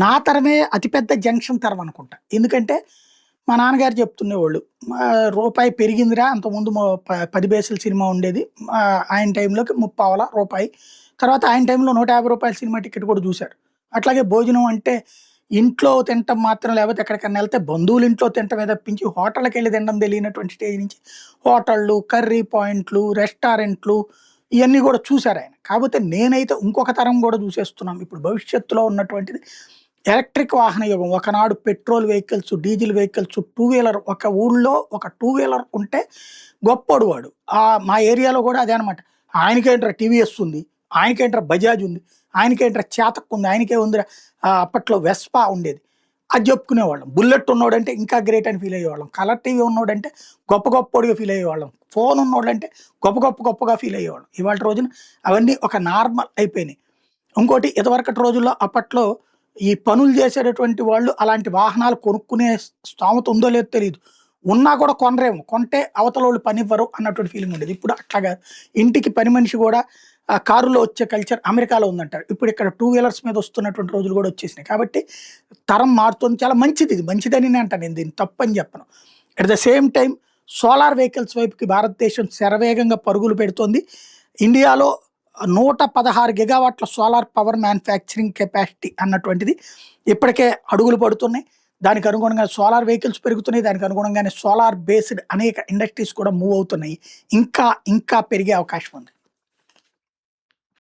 నా తరమే అతిపెద్ద జంక్షన్ తరం అనుకుంటా. ఎందుకంటే, మా నాన్నగారు చెప్తుండేవాళ్ళు. రూపాయి పెరిగిందిరా అంతకుముందు 10 పైసలు సినిమా ఉండేది. ఆయన టైంలోకి ముప్పావల, రూపాయి. తర్వాత ఆయన టైంలో రూ. 150 సినిమా టికెట్ కూడా చూసారు. అట్లాగే భోజనం అంటే ఇంట్లో తినటం మాత్రం లేకపోతే ఎక్కడికన్నా ఎళ్తే బంధువుల ఇంట్లో తినటమే తప్పించి హోటళ్ళకెళ్ళి తినడం తెలియనటువంటి స్టేజ్ నుంచి హోటళ్ళు, కర్రీ పాయింట్లు, రెస్టారెంట్లు ఇయన్నీ గూడా చూసారాయన. కాపోతే నేనైతే ఇంకొక తరం గూడా చూసేస్తున్నాం. ఇప్పుడు భవిష్యత్తులో ఉన్నటువంటిది ఎలక్ట్రిక్ వాహన యుగం. ఒకనాడు petrol vehicles, diesel vehicles, two wheeler ఒక ఊళ్ళో ఒక టూ వీలర్ ఉంటే గొప్పోడు వాడు. మా ఏరియాలో గూడా అదే అనమాట. ఆయనకేంట్రా టీవీఎస్ ఉంది, ఆయనకేంట్రా బజాజ్ ఉంది, ఆయనకేంట్రా చేతక్ ఉంది, ఆయనకే ఉందిరా అప్పట్లో వెస్పా ఉండేది. అది చెప్పుకునేవాళ్ళం. బుల్లెట్ ఉన్నోడంటే ఇంకా గ్రేట్ అని ఫీల్ అయ్యేవాళ్ళం. కలర్ టీవీ ఉన్నోడంటే గొప్ప గొప్పోడిగా ఫీల్ అయ్యేవాళ్ళం. ఫోన్ ఉన్నోడంటే గొప్పగా ఫీల్ అయ్యేవాళ్ళం. ఇవాల్టి రోజున అవన్నీ ఒక నార్మల్ అయిపోయినాయి. ఇంకోటి ఇదివరకటి రోజుల్లో అప్పట్లో ఈ పనులు చేసేటటువంటి వాళ్ళు అలాంటి వాహనాలు కొనుక్కునే స్తోమత ఉందో లేదో తెలీదు. ఉన్నా కూడా కొనరేమో. కొంటే అవతలోళ్ళు పనివ్వరు అన్నటువంటి ఫీలింగ్ ఉండేది. ఇప్పుడు అట్లా కాదు. ఇంటికి పని మనిషి కూడా కారులో వచ్చే కల్చర్ అమెరికాలో ఉందంటారు. ఇప్పుడు ఇక్కడ టూ వీలర్స్ మీద వస్తున్నటువంటి రోజులు కూడా వచ్చేసినాయి. కాబట్టి తరం మారుతుంది. చాలా మంచిది ఇది. మంచిదని నేను అంటాను. నేను దీన్ని తప్పని చెప్పను. At the same time solar vehicles వైపుకి భారతదేశం శరవేగంగా పరుగులు పెడుతోంది. ఇండియాలో 116 గిగావాట్ల సోలార్ పవర్ మ్యానుఫ్యాక్చరింగ్ కెపాసిటీ అన్నటువంటిది ఇప్పటికే అడుగులు పడుతున్నాయి. దానికి అనుగుణంగా సోలార్ వెహికల్స్ పెరుగుతున్నాయి. దానికి అనుగుణంగానే సోలార్ బేస్డ్ అనేక ఇండస్ట్రీస్ కూడా మూవ్ అవుతున్నాయి. ఇంకా పెరిగే అవకాశం ఉంది.